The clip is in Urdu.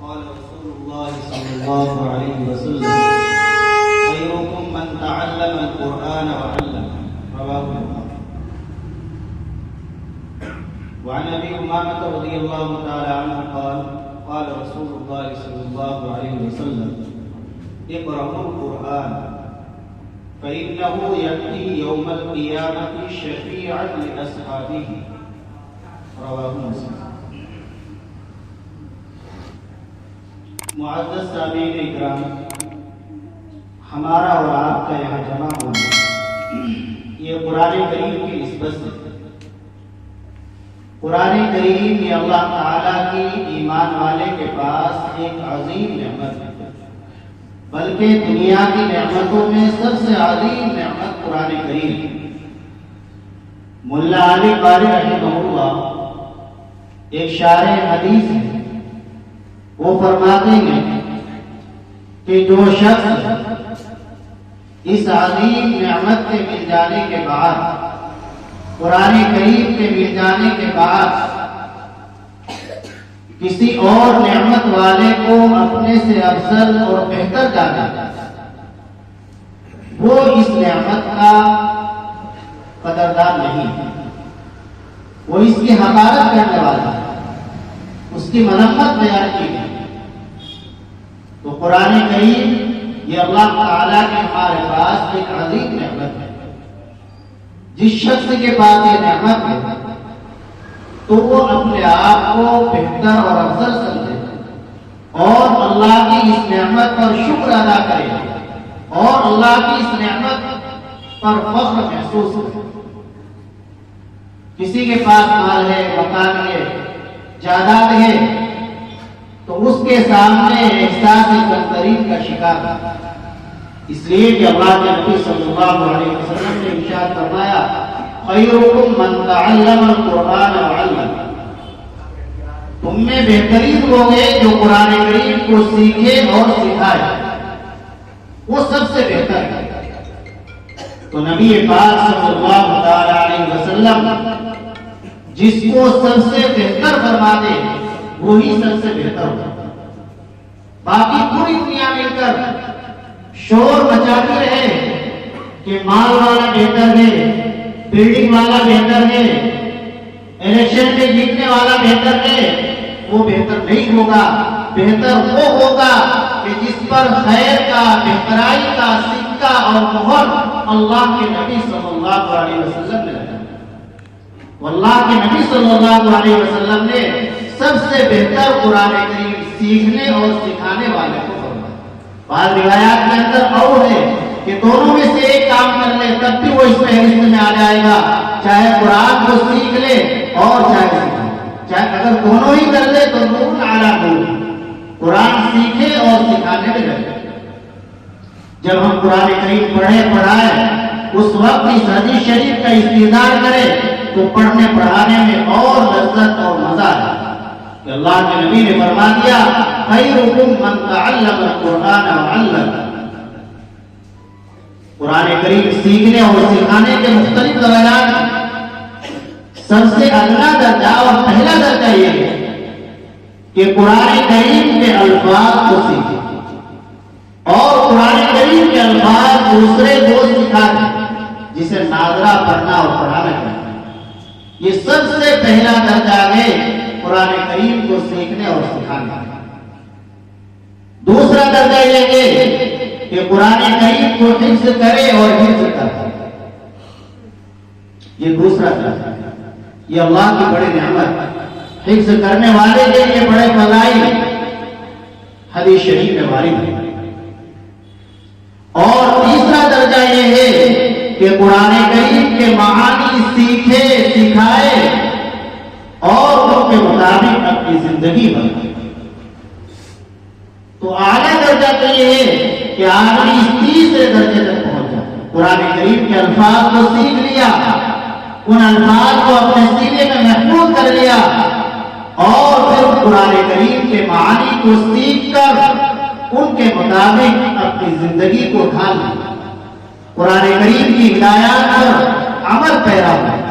قال رسول الله صلى الله عليه وسلم خيركم من تعلم القرآن وعلمه رواه البخاري. وعن ابي امامه رضي الله تعالى عنه قال قال رسول الله صلى الله عليه وسلم اقرأوا القرآن فإنه يأتي يوم القيامة شفيعا لأصحابه رواه مسلم. معزز سامعین اکرام، ہمارا اور آپ کا یہاں جمع ہونا یہ قرآن کریم کی نسبت سے، قرآن کریم یہ اللہ تعالیٰ کی ایمان والے کے پاس ایک عظیم نعمت ہے، بلکہ دنیا کی نعمتوں میں سب سے عظیم نعمت قرآن کریم. ملا علی قاری رحمہ اللہ ایک شارح حدیث ہے، وہ فرماتے ہیں کہ جو شخص اس عظیم نعمت کے مل جانے کے بعد، قرآن کریم کے مل جانے کے بعد کسی اور نعمت والے کو اپنے سے افضل اور بہتر جانا، وہ اس نعمت کا قدردان نہیں ہے، وہ اس کی حقارت کرنے والا ہے، اس کی مذمت بیان کی ہے. تو قرآن کریم یہ اللہ تعالیٰ کے ہمارے پاس ایک عظیم نعمت ہے. جس شخص کے پاس یہ نعمت ہے تو وہ اپنے آپ کو بہتر اور افضل سمجھے اور اللہ کی اس نعمت پر شکر ادا کرے اور اللہ کی اس نعمت پر فخر محسوس کرے. کسی کے پاس مال ہے، مکان ہے، جائیداد ہے، تو اس کے سامنے احساس کمتری کا شکار ہے. اس لیے کہ اللہ کے نبی صلی اللہ علیہ وسلم نے ارشاد فرمایا خیرکم من تعلم القرآن وعلمه، تم میں بہترین لوگ ہیں جو قرآن کریم کو سیکھے اور سکھائے، وہ سب سے بہتر ہے. تو نبی پاک صلی اللہ علیہ وسلم جس کو سب سے بہتر فرما دے وہی سب سے بہتر ہوتا. باقی پوری دنیا مل کر شور مچاتی رہے کہ مال والا بہتر ہے، بلڈنگ والا بہتر ہے، الیکشن میں جیتنے والا بہتر ہے، وہ بہتر نہیں ہوگا. بہتر وہ ہوگا کہ جس پر خیر کا، بہترائی کا سکہ اور مہر اللہ کے نبی صلی اللہ علیہ وسلم نے لگایا. اللہ کے نبی صلی اللہ علیہ وسلم نے سب سے بہتر قرآن کریم سیکھنے اور سکھانے والے کو فرمایا. بعض روایات کے اندر اور ہے کہ دونوں میں سے ایک کام کر لے تب بھی وہ اس فہرست میں آ جائے گا، چاہے قرآن کو سیکھ لے اور چاہے اگر دونوں ہی کر لے تو نور اعلیٰ نور، قرآن سیکھے اور سکھانے میں لگے. جب ہم قرآن کریم پڑھائے اس وقت اس حدیث شریف کا استحضار کرے تو پڑھنے پڑھانے میں اور لذت اور مزہ ہے. کہ اللہ کے نبی نے فرما دیا خیرکم من تعلم القرآن وعلمه، قرآن کریم سیکھنے اور سکھانے کے مختلف درجات. سب سے ادنا درجہ اور پہلا درجہ یہ ہے کہ قرآن کریم کے الفاظ کو سیکھیں اور قرآن کریم کے الفاظ دوسرے کو سکھا دیں، جسے ناظرہ پڑھنا اور پڑھانا کہتے ہیں. یہ سب سے پہلا درجہ ہے قرآن کریم کو سیکھنے اور سکھانے. دوسرا درجہ یہ ہے کہ قرآن کریم کو حفظ کرے اور حفظ کرے. یہ دوسرا درجہ ہے. یہ اللہ کی بڑی نعمت. حفظ کرنے والے کے لیے بڑے فضائل حدیث شریف میں وارد ہے. اور تیسرا درجہ یہ ہے کہ قرآن کریم کے معانی سیکھے، سکھائے اور ان کے مطابق اپنی زندگی بنائے. تو اعلیٰ درجہ تو یہ ہے کہ آدمی اس تیسرے درجے تک پہنچ جائے. قرآن کریم کے الفاظ کو سیکھ لیا، ان الفاظ کو اپنے سینے میں محفوظ کر لیا اور پھر قرآن کریم کے معانی کو سیکھ کر ان کے مطابق اپنی زندگی کو ڈھال لیا. قرآن کریم کی ہدایات پر عمل پیرا ہوا.